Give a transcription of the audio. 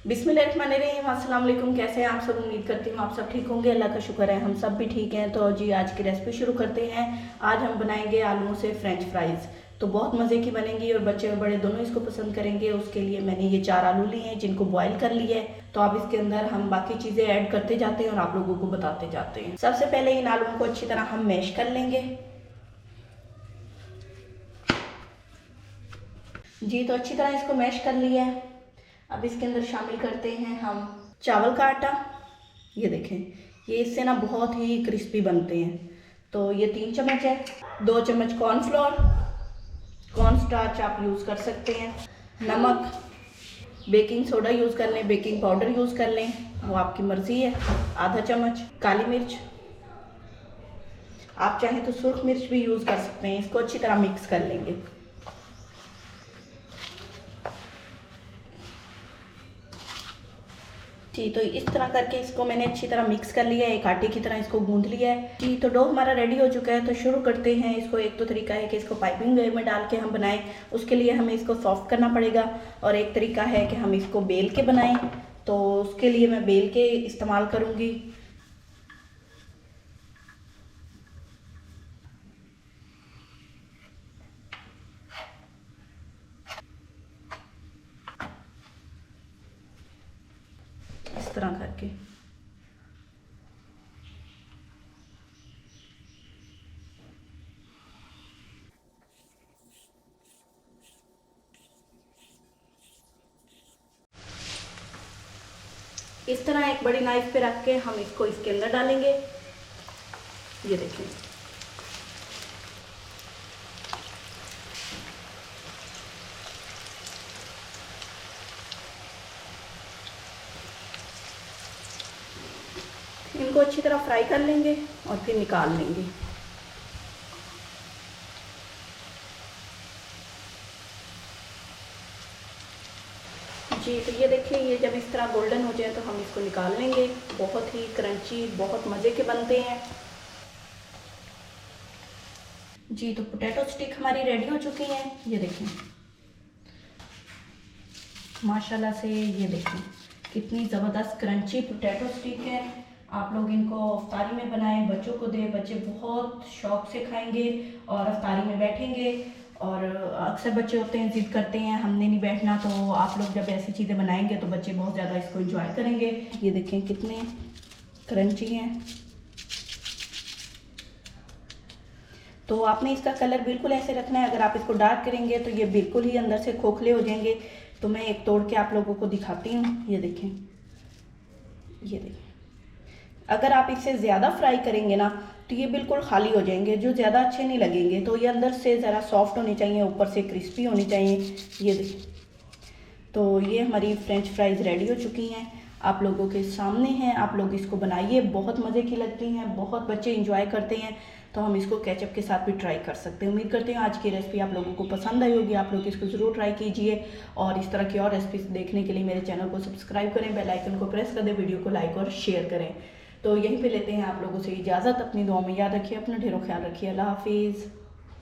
बिस्मिल्लाहिर्रहमानिर्रहीम। अस्सलाम वालेकुम। कैसे हैं आप सब? उम्मीद करती हूँ आप सब ठीक होंगे। अल्लाह का शुक्र है हम सब भी ठीक हैं। तो जी आज की रेसिपी शुरू करते हैं। आज हम बनाएंगे आलूओं से फ्रेंच फ्राइज़। तो बहुत मज़े की बनेंगी और बच्चे और बड़े दोनों इसको पसंद करेंगे। उसके लिए मैंने ये 4 आलू लिए हैं जिनको बॉईल कर लिया है। तो अब इसके अंदर हम बाकी चीज़ें ऐड करते जाते हैं और आप लोगों को बताते जाते हैं। सबसे पहले इन आलूओं को अच्छी तरह हम मैश कर लेंगे। जी तो अच्छी तरह इसको मैश कर लिया है। अब इसके अंदर शामिल करते हैं हम चावल का आटा। ये देखें, ये इससे ना बहुत ही क्रिस्पी बनते हैं। तो ये 3 चम्मच है। 2 चम्मच कॉर्नफ्लोर, कॉर्न स्टार्च आप यूज़ कर सकते हैं। नमक, बेकिंग सोडा यूज़ कर लें, बेकिंग पाउडर यूज़ कर लें, वो आपकी मर्ज़ी है। आधा चम्मच काली मिर्च, आप चाहें तो सुर्ख मिर्च भी यूज़ कर सकते हैं। इसको अच्छी तरह मिक्स कर लेंगे। जी तो इस तरह करके इसको मैंने अच्छी तरह मिक्स कर लिया है। एक आटे की तरह इसको गूंद लिया है। जी तो डो हमारा रेडी हो चुका है। तो शुरू करते हैं इसको। एक तो तरीका है कि इसको पाइपिंग वेयर में डाल के हम बनाएं, उसके लिए हमें इसको सॉफ्ट करना पड़ेगा। और एक तरीका है कि हम इसको बेल के बनाएं, तो उसके लिए मैं बेल के इस्तेमाल करूँगी। इस तरह करके इस तरह एक बड़ी नाइफ पे रख के हम इसको इसके अंदर डालेंगे। ये देखिए, इनको अच्छी तरह फ्राई कर लेंगे और फिर निकाल लेंगे। जी तो ये देखिए, ये जब इस तरह गोल्डन हो जाए तो हम इसको निकाल लेंगे। बहुत ही क्रंची, बहुत मज़े के बनते हैं। जी तो पोटैटो स्टिक हमारी रेडी हो चुकी हैं। ये देखें माशाल्लाह से, ये देखें कितनी ज़बरदस्त क्रंची पोटैटो स्टिक है। आप लोग इनको अफ्तारी में बनाएं, बच्चों को दें, बच्चे बहुत शौक से खाएंगे और अफ्तारी में बैठेंगे। और अक्सर बच्चे होते हैं ज़िद करते हैं हमने नहीं बैठना, तो आप लोग जब ऐसी चीज़ें बनाएंगे तो बच्चे बहुत ज़्यादा इसको एंजॉय करेंगे। ये देखें कितने क्रंची हैं। तो आपने इसका कलर बिल्कुल ऐसे रखना है। अगर आप इसको डार्क करेंगे तो ये बिल्कुल ही अंदर से खोखले हो जाएंगे। तो मैं एक तोड़ के आप लोगों को दिखाती हूँ। ये देखें, ये देखें, अगर आप इसे ज़्यादा फ्राई करेंगे ना तो ये बिल्कुल खाली हो जाएंगे, जो ज़्यादा अच्छे नहीं लगेंगे। तो ये अंदर से ज़रा सॉफ्ट होनी चाहिए, ऊपर से क्रिस्पी होनी चाहिए। ये देखें, तो ये हमारी फ्रेंच फ्राइज़ रेडी हो चुकी हैं, आप लोगों के सामने हैं। आप लोग इसको बनाइए, बहुत मज़े की लगती हैं, बहुत बच्चे इंजॉय करते हैं। तो हम इसको केचप के साथ भी ट्राई कर सकते हैं। उम्मीद करते हैं आज की रेसिपी आप लोगों को पसंद आई होगी। आप लोग इसको ज़रूर ट्राई कीजिए और इस तरह की और रेसिपीज देखने के लिए मेरे चैनल को सब्सक्राइब करें, बेल आइकन को प्रेस कर दें, वीडियो को लाइक और शेयर करें। तो यहीं पे लेते हैं आप लोगों से इजाज़त। अपनी दुआ में याद रखिए, अपना ढेरों ख्याल रखिए। अल्लाह हाफिज़।